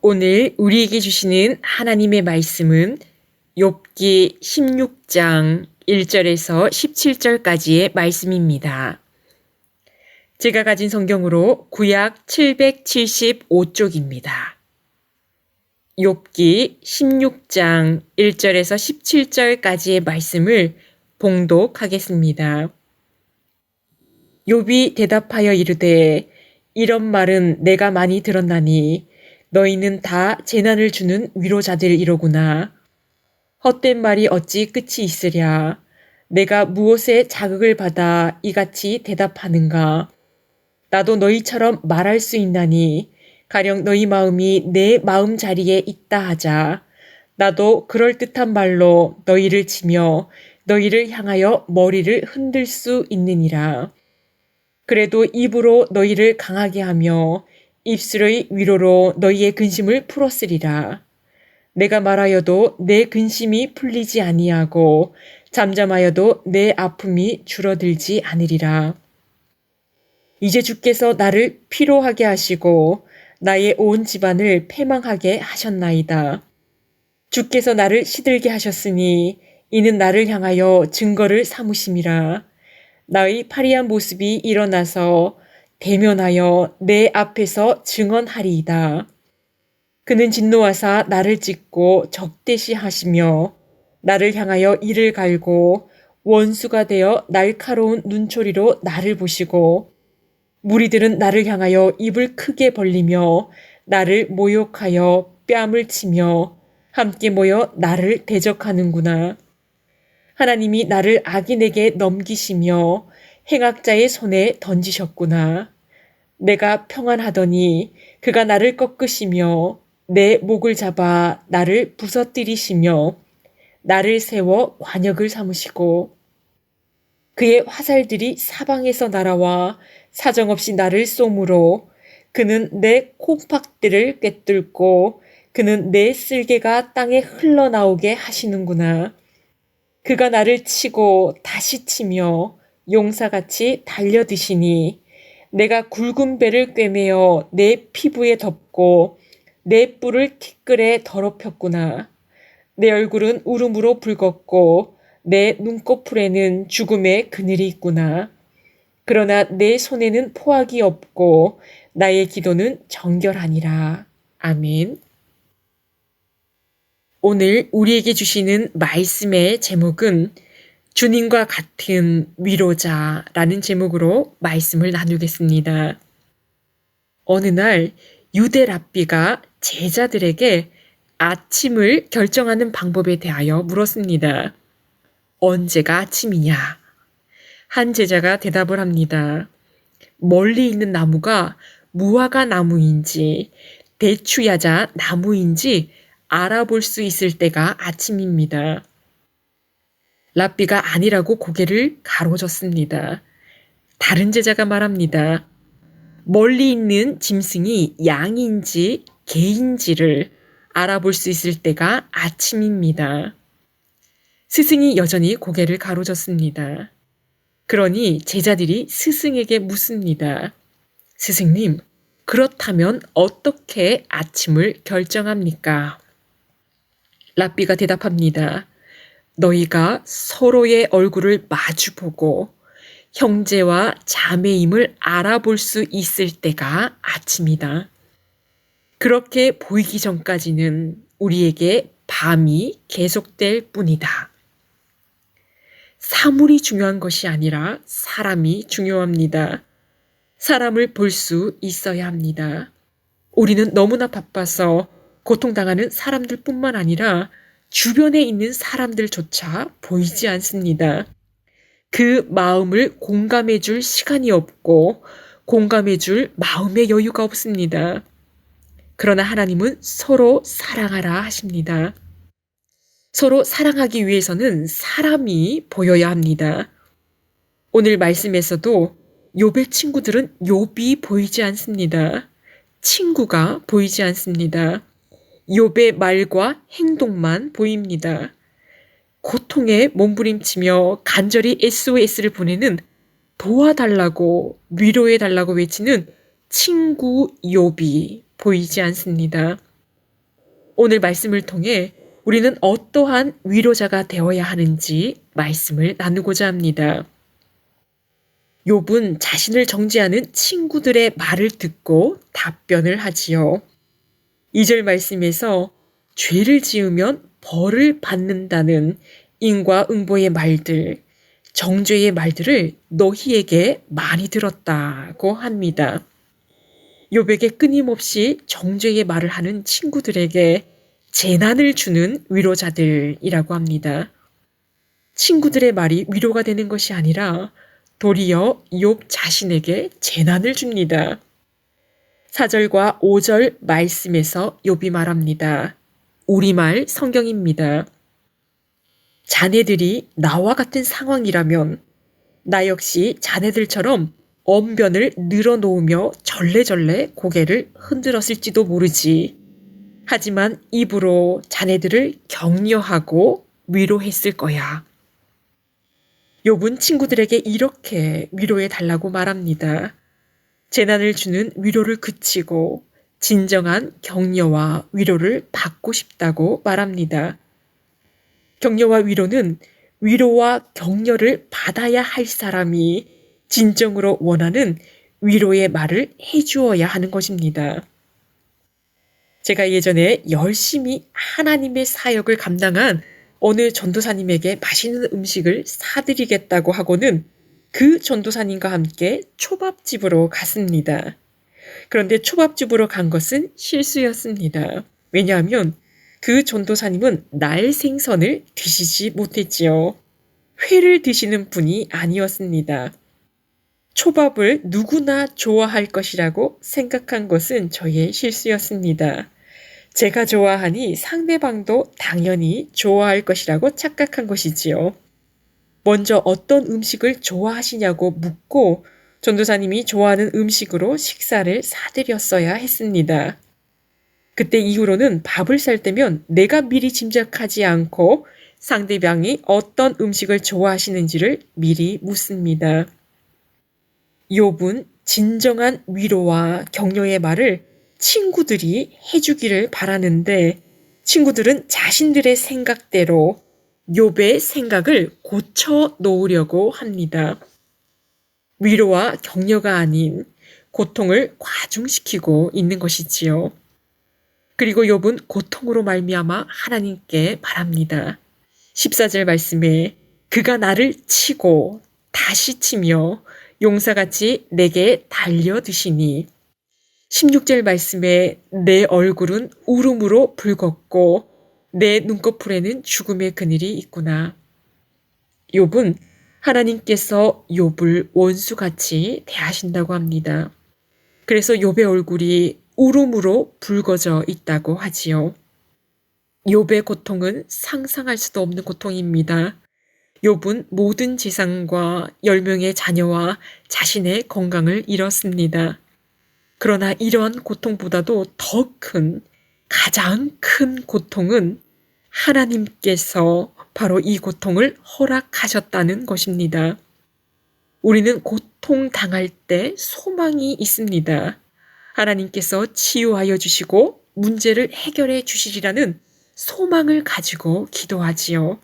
오늘 우리에게 주시는 하나님의 말씀은 욥기 16장 1절에서 17절까지의 말씀입니다. 제가 가진 성경으로 구약 775쪽입니다. 욥기 16장 1절에서 17절까지의 말씀을 봉독하겠습니다. 욥이 대답하여 이르되 이런 말은 내가 많이 들었나니 너희는 다 재난을 주는 위로자들이로구나. 헛된 말이 어찌 끝이 있으랴. 내가 무엇에 자극을 받아 이같이 대답하는가. 나도 너희처럼 말할 수 있나니 가령 너희 마음이 내 마음 자리에 있다 하자. 나도 그럴듯한 말로 너희를 치며 너희를 향하여 머리를 흔들 수 있느니라. 그래도 입으로 너희를 강하게 하며 입술의 위로로 너희의 근심을 풀었으리라. 내가 말하여도 내 근심이 풀리지 아니하고 잠잠하여도 내 아픔이 줄어들지 않으리라. 이제 주께서 나를 피로하게 하시고 나의 온 집안을 패망하게 하셨나이다. 주께서 나를 시들게 하셨으니 이는 나를 향하여 증거를 삼으심이라. 나의 파리한 모습이 일어나서 대면하여 내 앞에서 증언하리이다. 그는 진노하사 나를 찢고 적대시하시며 나를 향하여 이를 갈고 원수가 되어 날카로운 눈초리로 나를 보시고 무리들은 나를 향하여 입을 크게 벌리며 나를 모욕하여 뺨을 치며 함께 모여 나를 대적하는구나. 하나님이 나를 악인에게 넘기시며 행악자의 손에 던지셨구나. 내가 평안하더니 그가 나를 꺾으시며 내 목을 잡아 나를 부서뜨리시며 나를 세워 관역을 삼으시고 그의 화살들이 사방에서 날아와 사정없이 나를 쏘므로 그는 내 콩팥들을 꿰뚫고 그는 내 쓸개가 땅에 흘러나오게 하시는구나. 그가 나를 치고 다시 치며 용사같이 달려드시니 내가 굵은 배를 꿰매어 내 피부에 덮고 내 뿔을 티끌에 더럽혔구나. 내 얼굴은 울음으로 붉었고 내 눈꺼풀에는 죽음의 그늘이 있구나. 그러나 내 손에는 포악이 없고 나의 기도는 정결하니라. 아멘. 오늘 우리에게 주시는 말씀의 제목은 주님과 같은 위로자라는 제목으로 말씀을 나누겠습니다. 어느 날 유대 랍비가 제자들에게 아침을 결정하는 방법에 대하여 물었습니다. 언제가 아침이냐? 한 제자가 대답을 합니다. 멀리 있는 나무가 무화과 나무인지 대추야자 나무인지 알아볼 수 있을 때가 아침입니다. 랍비가 아니라고 고개를 가로젓습니다. 다른 제자가 말합니다. 멀리 있는 짐승이 양인지 개인지를 알아볼 수 있을 때가 아침입니다. 스승이 여전히 고개를 가로젓습니다. 그러니 제자들이 스승에게 묻습니다. 스승님, 그렇다면 어떻게 아침을 결정합니까? 랍비가 대답합니다. 너희가 서로의 얼굴을 마주보고 형제와 자매임을 알아볼 수 있을 때가 아침이다. 그렇게 보이기 전까지는 우리에게 밤이 계속될 뿐이다. 사물이 중요한 것이 아니라 사람이 중요합니다. 사람을 볼 수 있어야 합니다. 우리는 너무나 바빠서 고통당하는 사람들뿐만 아니라 주변에 있는 사람들조차 보이지 않습니다. 그 마음을 공감해 줄 시간이 없고 공감해 줄 마음의 여유가 없습니다. 그러나 하나님은 서로 사랑하라 하십니다. 서로 사랑하기 위해서는 사람이 보여야 합니다. 오늘 말씀에서도 욥의 친구들은 욥이 보이지 않습니다. 친구가 보이지 않습니다. 욥의 말과 행동만 보입니다. 고통에 몸부림치며 간절히 SOS를 보내는 도와달라고 위로해달라고 외치는 친구 욥이 보이지 않습니다. 오늘 말씀을 통해 우리는 어떠한 위로자가 되어야 하는지 말씀을 나누고자 합니다. 욥은 자신을 정죄하는 친구들의 말을 듣고 답변을 하지요. 2절 말씀에서 죄를 지으면 벌을 받는다는 인과응보의 말들, 정죄의 말들을 너희에게 많이 들었다고 합니다. 욥에게 끊임없이 정죄의 말을 하는 친구들에게 재난을 주는 위로자들이라고 합니다. 친구들의 말이 위로가 되는 것이 아니라 도리어 욥 자신에게 재난을 줍니다. 4절과 5절 말씀에서 욥이 말합니다. 우리말 성경입니다. 자네들이 나와 같은 상황이라면 나 역시 자네들처럼 언변을 늘어놓으며 절레절레 고개를 흔들었을지도 모르지. 하지만 입으로 자네들을 격려하고 위로했을 거야. 욥은 친구들에게 이렇게 위로해 달라고 말합니다. 재난을 주는 위로를 그치고 진정한 격려와 위로를 받고 싶다고 말합니다. 격려와 위로는 위로와 격려를 받아야 할 사람이 진정으로 원하는 위로의 말을 해주어야 하는 것입니다. 제가 예전에 열심히 하나님의 사역을 감당한 어느 전도사님에게 맛있는 음식을 사드리겠다고 하고는 그 전도사님과 함께 초밥집으로 갔습니다. 그런데 초밥집으로 간 것은 실수였습니다. 왜냐하면 그 전도사님은 날 생선을 드시지 못했지요. 회를 드시는 분이 아니었습니다. 초밥을 누구나 좋아할 것이라고 생각한 것은 저의 실수였습니다. 제가 좋아하니 상대방도 당연히 좋아할 것이라고 착각한 것이지요. 먼저 어떤 음식을 좋아하시냐고 묻고 전도사님이 좋아하는 음식으로 식사를 사드렸어야 했습니다. 그때 이후로는 밥을 살 때면 내가 미리 짐작하지 않고 상대방이 어떤 음식을 좋아하시는지를 미리 묻습니다. 욥은 진정한 위로와 격려의 말을 친구들이 해주기를 바라는데 친구들은 자신들의 생각대로 욥의 생각을 고쳐 놓으려고 합니다. 위로와 격려가 아닌 고통을 과중시키고 있는 것이지요. 그리고 욥은 고통으로 말미암아 하나님께 말합니다. 14절 말씀에 그가 나를 치고 다시 치며 용사같이 내게 달려드시니 16절 말씀에 내 얼굴은 울음으로 붉었고 내 눈꺼풀에는 죽음의 그늘이 있구나. 욥은 하나님께서 욥을 원수같이 대하신다고 합니다. 그래서 욥의 얼굴이 울음으로 붉어져 있다고 하지요. 욥의 고통은 상상할 수도 없는 고통입니다. 욥은 모든 재산과 10명의 자녀와 자신의 건강을 잃었습니다. 그러나 이러한 고통보다도 더 큰, 가장 큰 고통은 하나님께서 바로 이 고통을 허락하셨다는 것입니다. 우리는 고통당할 때 소망이 있습니다. 하나님께서 치유하여 주시고 문제를 해결해 주시리라는 소망을 가지고 기도하지요.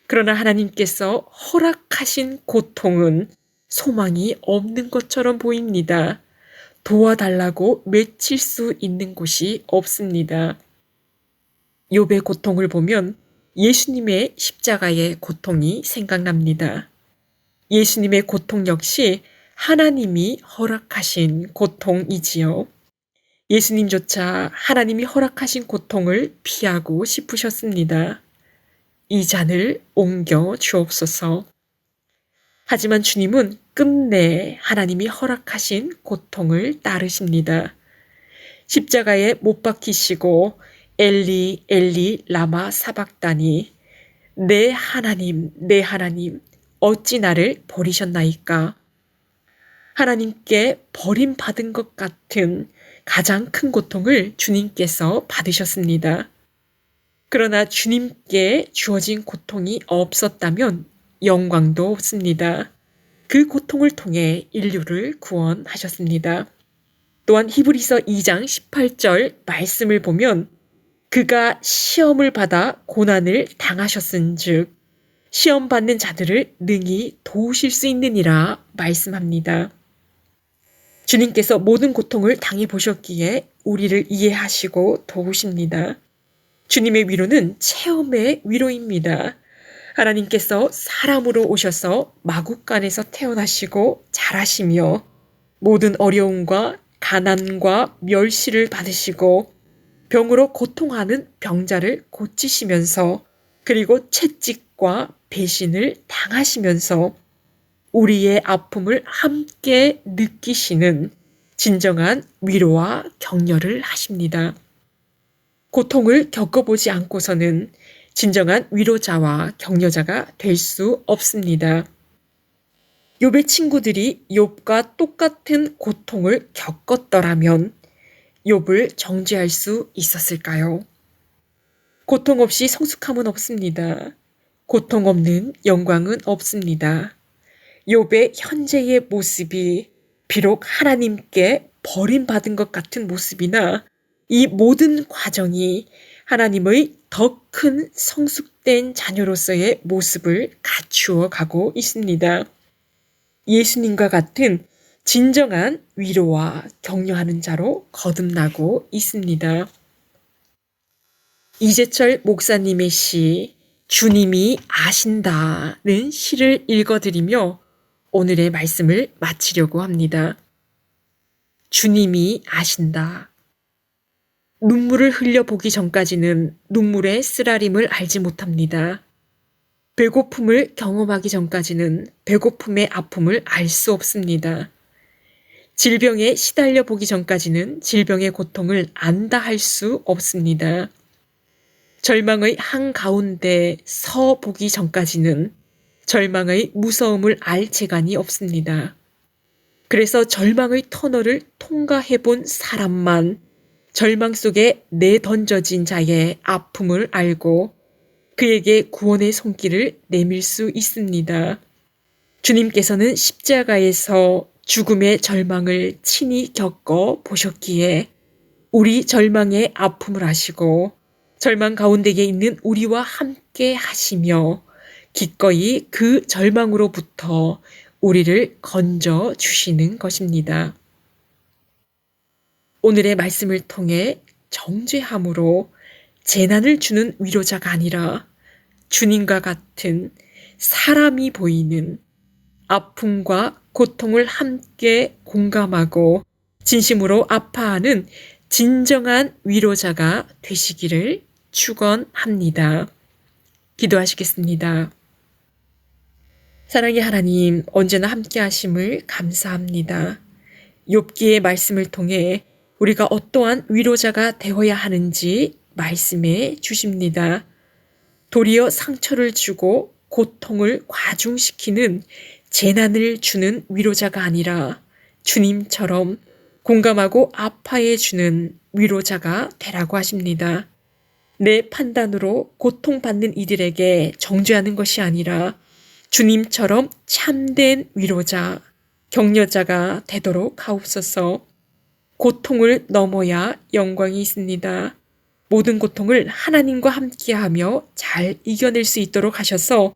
그러나 하나님께서 허락하신 고통은 소망이 없는 것처럼 보입니다. 도와달라고 외칠 수 있는 곳이 없습니다. 욥의 고통을 보면 예수님의 십자가의 고통이 생각납니다. 예수님의 고통 역시 하나님이 허락하신 고통이지요. 예수님조차 하나님이 허락하신 고통을 피하고 싶으셨습니다. 이 잔을 옮겨 주옵소서. 하지만 주님은 끝내 하나님이 허락하신 고통을 따르십니다. 십자가에 못 박히시고 엘리 엘리 라마 사박다니 내 하나님 어찌 나를 버리셨나이까. 하나님께 버림받은 것 같은 가장 큰 고통을 주님께서 받으셨습니다. 그러나 주님께 주어진 고통이 없었다면 영광도 없습니다. 그 고통을 통해 인류를 구원하셨습니다. 또한 히브리서 2장 18절 말씀을 보면 그가 시험을 받아 고난을 당하셨은즉 시험 받는 자들을 능히 도우실 수 있느니라 말씀합니다. 주님께서 모든 고통을 당해 보셨기에 우리를 이해하시고 도우십니다. 주님의 위로는 체험의 위로입니다. 하나님께서 사람으로 오셔서 마국간에서 태어나시고 자라시며 모든 어려움과 가난과 멸시를 받으시고 병으로 고통하는 병자를 고치시면서 그리고 채찍과 배신을 당하시면서 우리의 아픔을 함께 느끼시는 진정한 위로와 격려를 하십니다. 고통을 겪어보지 않고서는 진정한 위로자와 격려자가 될 수 없습니다. 욥의 친구들이 욥과 똑같은 고통을 겪었더라면 욥을 정죄할 수 있었을까요? 고통 없이 성숙함은 없습니다. 고통 없는 영광은 없습니다. 욥의 현재의 모습이 비록 하나님께 버림받은 것 같은 모습이나 이 모든 과정이 하나님의 더 큰 성숙된 자녀로서의 모습을 갖추어 가고 있습니다. 예수님과 같은 진정한 위로와 격려하는 자로 거듭나고 있습니다. 이재철 목사님의 시 주님이 아신다는 시를 읽어드리며 오늘의 말씀을 마치려고 합니다. 주님이 아신다. 눈물을 흘려보기 전까지는 눈물의 쓰라림을 알지 못합니다. 배고픔을 경험하기 전까지는 배고픔의 아픔을 알 수 없습니다. 질병에 시달려 보기 전까지는 질병의 고통을 안다 할 수 없습니다. 절망의 한가운데 서 보기 전까지는 절망의 무서움을 알 재간이 없습니다. 그래서 절망의 터널을 통과해 본 사람만 절망 속에 내던져진 자의 아픔을 알고 그에게 구원의 손길을 내밀 수 있습니다. 주님께서는 십자가에서 죽음의 절망을 친히 겪어 보셨기에 우리 절망의 아픔을 아시고 절망 가운데에 있는 우리와 함께 하시며 기꺼이 그 절망으로부터 우리를 건져 주시는 것입니다. 오늘의 말씀을 통해 정죄함으로 재난을 주는 위로자가 아니라 주님과 같은 사람이 보이는 아픔과 고통을 함께 공감하고 진심으로 아파하는 진정한 위로자가 되시기를 축원합니다. 기도하시겠습니다. 사랑의 하나님, 언제나 함께 하심을 감사합니다. 욥기의 말씀을 통해 우리가 어떠한 위로자가 되어야 하는지 말씀해 주십니다. 도리어 상처를 주고 고통을 과중시키는 재난을 주는 위로자가 아니라 주님처럼 공감하고 아파해 주는 위로자가 되라고 하십니다. 내 판단으로 고통받는 이들에게 정죄하는 것이 아니라 주님처럼 참된 위로자, 격려자가 되도록 하옵소서. 고통을 넘어야 영광이 있습니다. 모든 고통을 하나님과 함께하며 잘 이겨낼 수 있도록 하셔서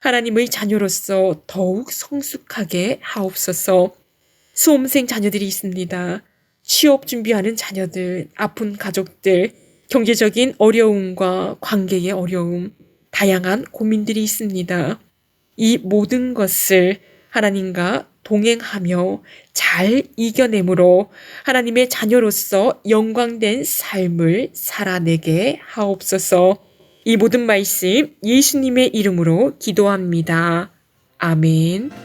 하나님의 자녀로서 더욱 성숙하게 하옵소서. 수험생 자녀들이 있습니다. 취업 준비하는 자녀들, 아픈 가족들, 경제적인 어려움과 관계의 어려움, 다양한 고민들이 있습니다. 이 모든 것을 하나님과 동행하며 잘 이겨내므로 하나님의 자녀로서 영광된 삶을 살아내게 하옵소서. 이 모든 말씀 예수님의 이름으로 기도합니다. 아멘.